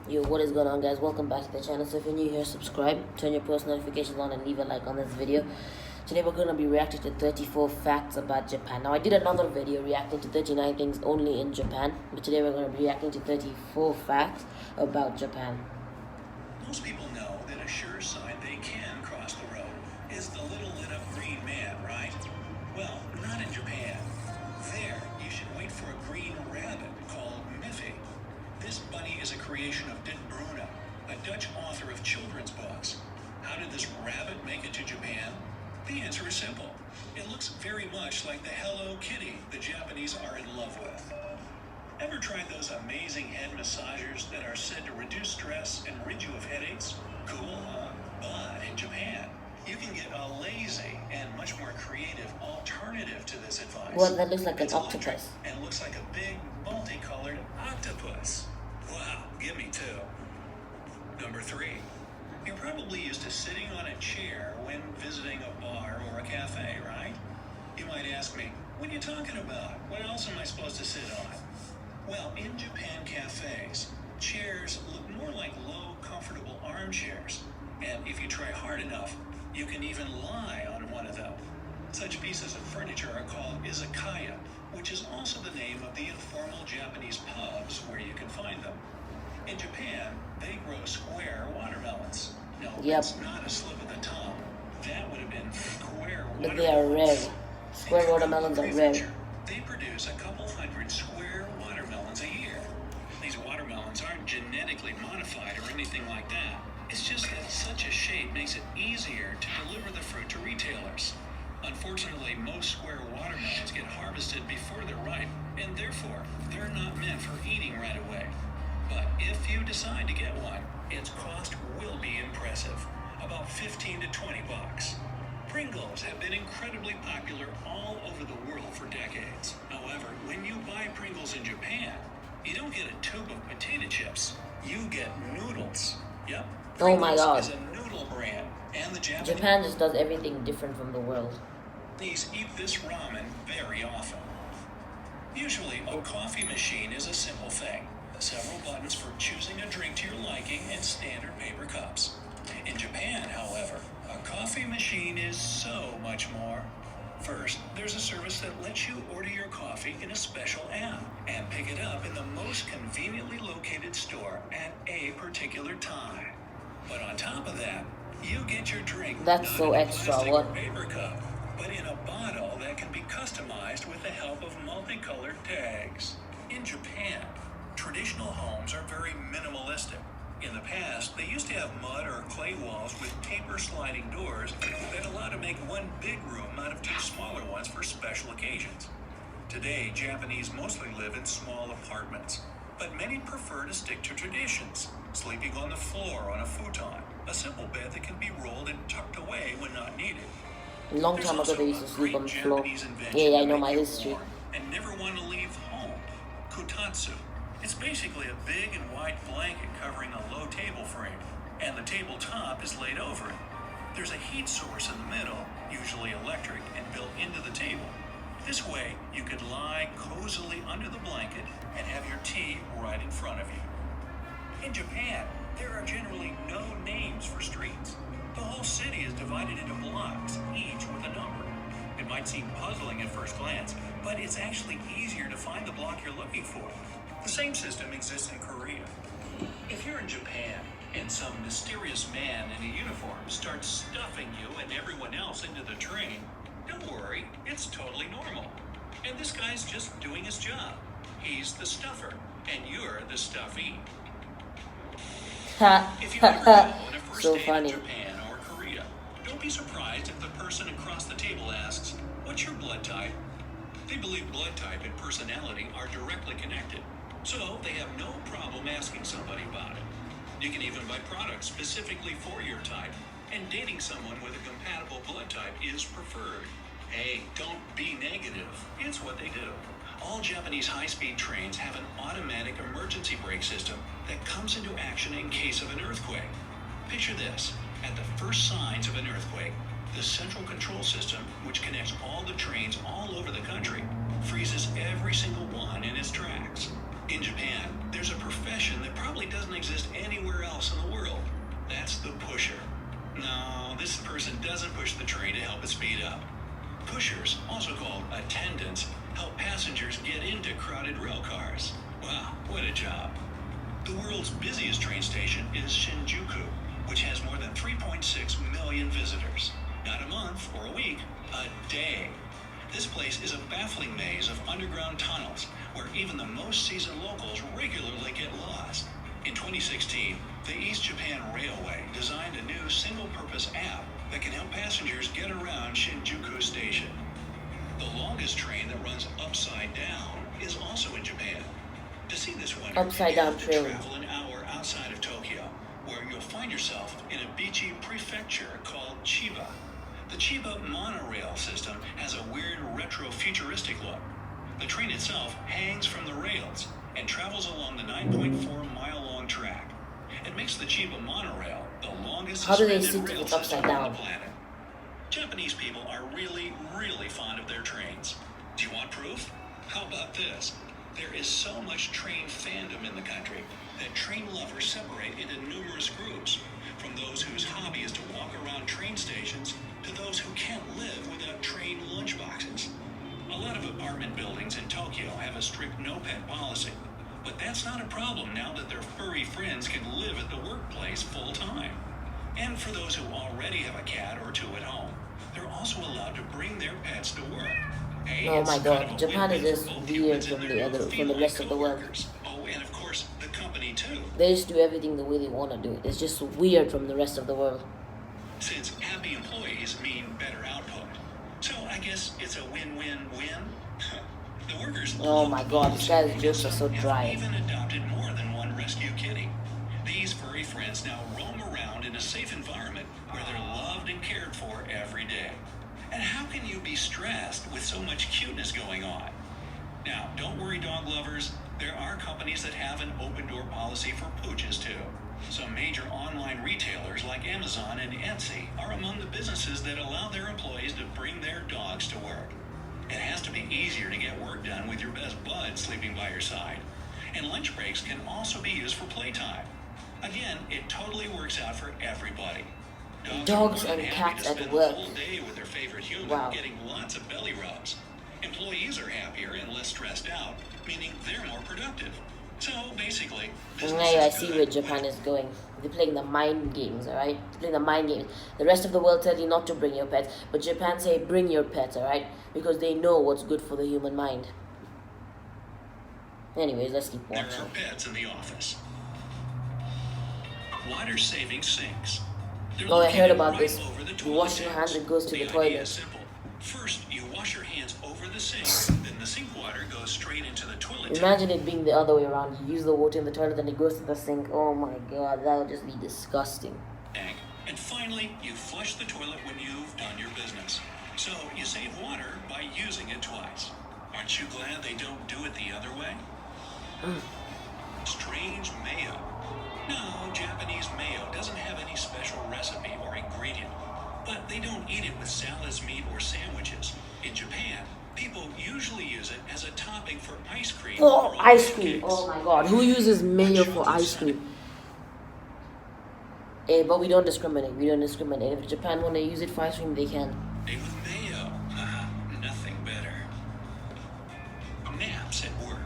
Yo, what is going on, guys? Welcome back to the channel. So if you're new here, subscribe, turn your post notifications on, and leave a like on this video. Today we're going to be reacting to 34 facts about Japan. Now I did another video reacting to 39 things only in Japan, but today we're going to be reacting to 34 facts about Japan. Most people know that a sure sign they can cross the road is the little lit up green man, right? Well, not in Japan. There, you should wait for a green rabbit called Miffy. This bunny is a creation of Dick Bruna, a Dutch author of children's books. How did this rabbit make it to Japan? The answer is simple. It looks very much like the Hello Kitty the Japanese are in love with. Ever tried those amazing head massagers that are said to reduce stress and rid you of headaches? Cool, huh? But in Japan, you can get a lazy and much more creative alternative to this advice. Well, that looks like an It's electric octopus. and looks like a big, multicolored octopus. Wow, give me two. Number 3. You're probably used to sitting on a chair when visiting a bar or a cafe, right? You might ask me, what are you talking about? What else am I supposed to sit on? Well, in Japan cafes, chairs look more like low, comfortable armchairs. And if you try hard enough, you can even lie on one of them. Such pieces of furniture are called izakaya, which is also the name of the informal Japanese pubs where you can find them. In Japan, they grow square watermelons. No, Yep. it's not a slip of the tongue. That would have been square But watermelons. they are rare. Square watermelons are rare. They produce a couple hundred square watermelons a year. These watermelons aren't genetically modified or anything like that. It's just that such a shape makes it easier to deliver the fruit to retailers. Unfortunately, most square watermelons get harvested before they're ripe, and therefore, they're not meant for eating right away. But if you decide to get one, its cost will be impressive, about 15 to 20 bucks. Pringles have been incredibly popular all over the world for decades. However, when you buy Pringles in Japan, you don't get a tube of potato chips. You get noodles. Yep. Oh my Pringles God. is a noodle brand, and the Japan just does everything different from the world. Japanese eat this ramen very often. Usually, a coffee machine is a simple thing. Several buttons for choosing a drink to your liking and standard paper cups. In Japan, however, a coffee machine is so much more. First, there's a service that lets you order your coffee in a special app and pick it up in the most conveniently located store at a particular time. But on top of that, you get your drink That's not so in a extra. plastic What? or paper cup, but in a bottle that can be customized with the help of multicolored tags. In Japan, traditional homes are very minimalistic. In the past, they used to have mud or clay walls with paper sliding doors that allow to make one big room out of two smaller ones for special occasions. Today, Japanese mostly live in small apartments, but many prefer to stick to traditions, sleeping on the floor on a futon, a simple bed that can be rolled and tucked away when not needed. Long There's time ago also they used a to sleep on great the floor. Japanese invention Yeah, I to know make my you history. warm and never want to leave home. Kutatsu. It's basically a big and wide blanket covering a low table frame, and the tabletop is laid over it. There's a heat source in the middle, usually electric, and built into the table. This way, you could lie cozily under the blanket and have your tea right in front of you. In Japan, there are generally no names for streets. The whole city is divided into blocks, each with a number. It might seem puzzling at first glance, but it's actually easier to find the block you're looking for. The same system exists in Korea. If you're in Japan and some mysterious man in a uniform starts stuffing you and everyone else into the train, don't worry, it's totally normal. And this guy's just doing his job. He's the stuffer, and you're the stuffee. If you ever go on a first So date funny. in Japan or Korea, don't be surprised if the person across the table asks, "What's your blood type?" They believe blood type and personality are directly connected, so they have no problem asking somebody about it. You can even buy products specifically for your type, and dating someone with a compatible blood type is preferred. Hey, don't be negative. It's what they do. All Japanese high-speed trains have an automatic emergency brake system that comes into action in case of an earthquake. Picture this. At the first signs of an earthquake, the central control system, which connects all the trains all over the country, freezes every single one in its tracks. In Japan, there's a profession that probably probably doesn't exist anywhere else in the world. That's the pusher. No, this person doesn't push the train to help it speed up. Pushers, also called attendants, help passengers get into crowded rail cars. Wow, what a job. The world's busiest train station is Shinjuku, which has more than 3.6 million visitors. Not a month or a week, a day. This place is a baffling maze of underground tunnels where even the most seasoned locals regularly get lost. In 2016, the East Japan Railway designed a new single-purpose app that can help passengers get around Shinjuku Station. The longest train that runs upside down is also in Japan. To see this one, Upside down train. travel an hour outside of Tokyo, where you'll find yourself in a beachy prefecture called Chiba. The Chiba monorail system has a weird retro-futuristic look. The train itself hangs from the rails and travels along the 9.4-mile-long track. It makes the Chiba monorail the longest How do they suspended see rail it upside system on down? the planet. Japanese people are really, really fond of their trains. Do you want proof? How about this? There is so much train fandom in the country that train lovers separate into numerous groups, from those whose hobby is to walk around train stations to those who can't live without train lunchboxes. A lot of apartment buildings in Tokyo have a strict no-pet policy, but that's not a problem now that their furry friends can live at the workplace full-time. And for those who already have a cat or two at home, they're also allowed to bring their pets to work. Hey, Oh it's my kind god, of a Japan is win-win just for both weird humans from and the their other, from the feline rest of the world. coworkers. Oh, and of course, the company too. They just do everything the way they want to do it. It's just weird from the rest of the world. Since happy employees mean better output. So I guess it's a win-win-win. The workers Oh love my god, dogs, these guys' and jokes are some so have dry. even adopted more than one rescue kitty. These furry friends now roam around in a safe environment where they're loved and cared for every day. And how can you be stressed with so much cuteness going on? Now, don't worry, dog lovers. There are companies that have an open-door policy for pooches, too. Some major online retailers like Amazon and Etsy are among the businesses that allow their employees to bring their dogs to work. It has to be easier to get work done with your best bud sleeping by your side. And lunch breaks can also be used for playtime. Again, it totally works out for everybody. Dogs are more and than happy cats to at spend work. the whole day with their favorite human, Wow. getting lots of belly rubs. Employees are happier and less stressed out, meaning they're more productive. So basically, business Now I is see good where Japan is going. They're playing the mind games, alright? They're playing the mind games. The rest of the world tell you not to bring your pets, but Japan say bring your pets, alright? Because they know what's good for the human mind. Anyways, let's keep There watching. are pets in the office. Water-saving sinks. They're Oh, I heard located about right this. over the You toilet wash your taps. hands, it goes to the idea toilet. is simple. First, you wash your hands over the sink, then the sink water goes straight into the toilet tap. Imagine it being the other way around. You use the water in the toilet, then it goes to the sink. Oh my god, that would just be disgusting. And finally, you flush the toilet when you've done your business. So you save water by using it twice. Aren't you glad they don't do it the other way? Strange mayo. No, Japanese mayo doesn't have any special recipe or ingredient. But they don't eat it with salads, meat, or sandwiches. In Japan, people usually use it as a topping for ice cream. Oh, or on ice cream. pancakes. Oh my god, who uses mayo for ice cream? But we don't discriminate. We don't discriminate. If Japan want to use it for ice cream, they can. Made with mayo. Nothing better. Naps at work.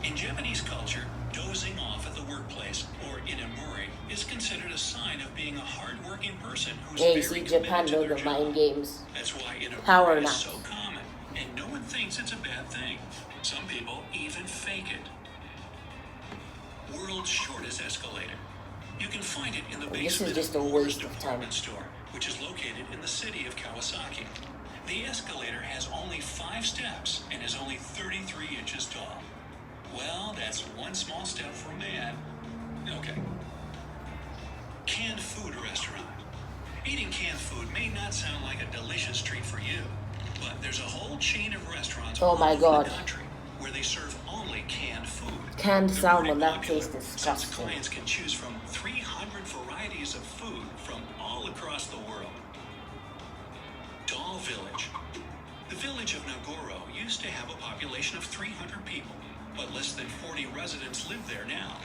In Japanese culture, dozing off at the workplace or in a mori is considered a sign of being a hard-working person who's Yeah, you very see, Japan committed to knows their the job. mind games. That's why in a Power mori is naps. so common, and no one thinks it's a bad thing. Some people even fake it. World's shortest escalator. You can find it in the This is basement just a of waste Moore's of time. department store, which is located in the city of Kawasaki. The escalator has only 5 steps and is only 33 inches tall. Well, that's one small step for a man. Okay. Canned food restaurant. Eating canned food may not sound like a delicious treat for you, but there's a whole chain of restaurants Oh my all over God. the country where they serve only canned food. Canned They're salmon, pretty that popular tastes since disgusting. clients can choose from 300 varieties of food from all across the world. Doll Village. The village of Nagoro used to have a population of 300 people, but less than 40 residents live there now.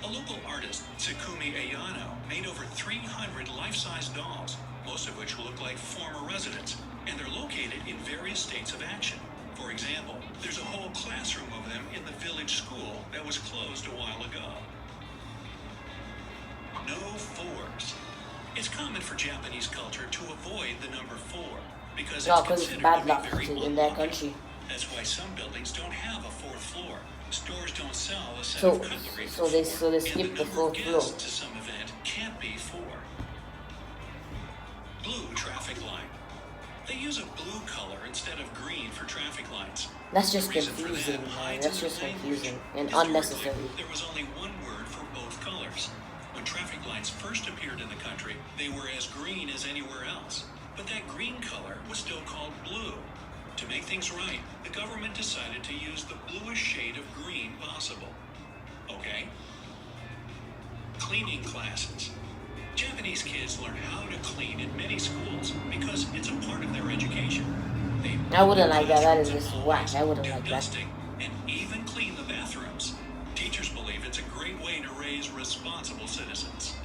A local artist, Tsukumi Ayano, made over 300 life-size dolls, most of which look like former residents, and they're located in various states of action. For example, there's a whole classroom of them in the village school that was closed a while ago. No fours. It's common for Japanese culture to avoid the number 4 because No, it's because it's considered bad to be luck very in their unlucky. country. That's why some buildings don't have a 4th floor. Stores don't sell a set So- of cutlery so for they- 4, so they and skip the the number of 4th floor. guests to some event can't be 4. Blue traffic light. They use a blue color instead of green for traffic lights. That's just The reason for confusing, that man. hides That's in the just language. confusing and Historically, unnecessary. there was only one word for both colors. When traffic lights first appeared in the country, they were as green as anywhere else. But that green color was still called blue. To make things right, the government decided to use the bluest shade of green possible. Okay? Cleaning classes. Japanese kids learn how to clean in many schools because it's a part of their education. They I wouldn't like that. That is classrooms just and whack. hallways, I wouldn't do like that. dusting, and even clean the bathrooms. Teachers believe it's a great way to raise responsible citizens.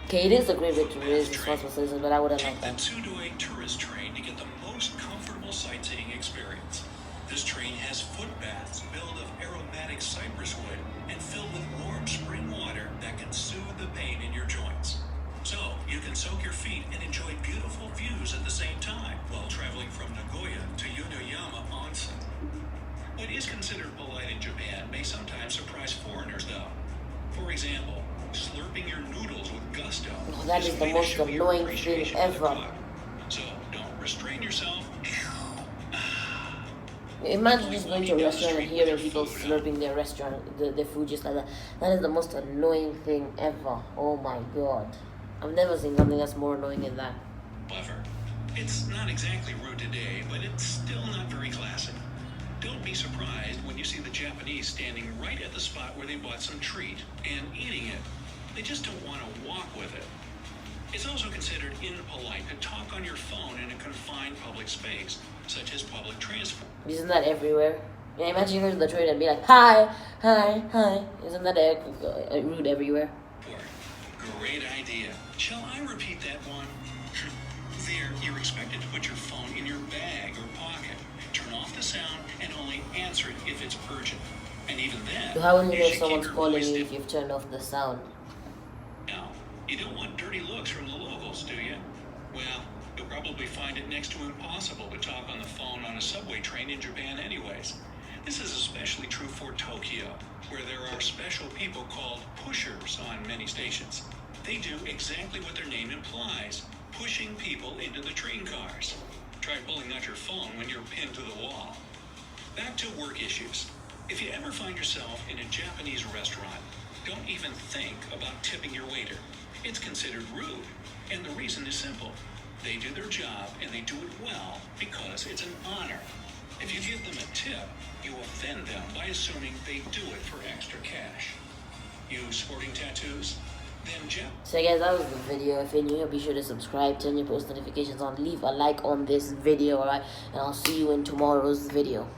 Okay, it is a great way to raise responsible citizens, but I wouldn't Take like the that. Tsudoi tourist train to get the most comfortable sightseeing experience. This train has foot baths built of aromatic cypress wood and filled with warm spring water that can soothe the pain in your joints. So, you can soak your feet and enjoy beautiful views at the same time while traveling from Nagoya to Yonoyama Onsen. What is considered polite in Japan may sometimes surprise foreigners, though. For example, slurping your noodles with gusto. Oh, that a is the way to most show your annoying appreciation thing for the ever. cook. So, don't restrain yourself. Imagine just going to a restaurant and hearing people slurping their food just like that. That is the most annoying thing ever. Oh my god. I've never seen something that's more annoying than that. Clever. It's not exactly rude today, but it's still not very classic. Don't be surprised when you see the Japanese standing right at the spot where they bought some treat and eating it. They just don't want to walk with it. It's also considered impolite to talk on your phone in a confined public space, such as public transport. Isn't that everywhere? Yeah, imagine going to the train and be like, hi, hi, hi. Isn't that rude everywhere? Great idea. Shall I repeat that one? There, you're expected to put your phone in your bag or pocket, turn off the sound, and only answer it if it's urgent. And even then, So how will you know you if should someone's keep your calling voice you down. if you've turned off the sound? Now, you don't want dirty looks from the locals, do you? Well, you'll probably find it next to impossible to talk on the phone on a subway train in Japan anyways. This is especially true for Tokyo, where there are special people called pushers on many stations. They do exactly what their name implies, pushing people into the train cars. Try pulling out your phone when you're pinned to the wall. Back to work issues. If you ever find yourself in a Japanese restaurant, don't even think about tipping your waiter. It's considered rude, and the reason is simple. They do their job and they do it well because it's an honor. If you give them a tip, you offend them by assuming they do it for extra cash. You sporting tattoos? Then So guys, that was the video. If you're new, be sure to subscribe, turn your post notifications on, leave a like on this video, alright? And I'll see you in tomorrow's video.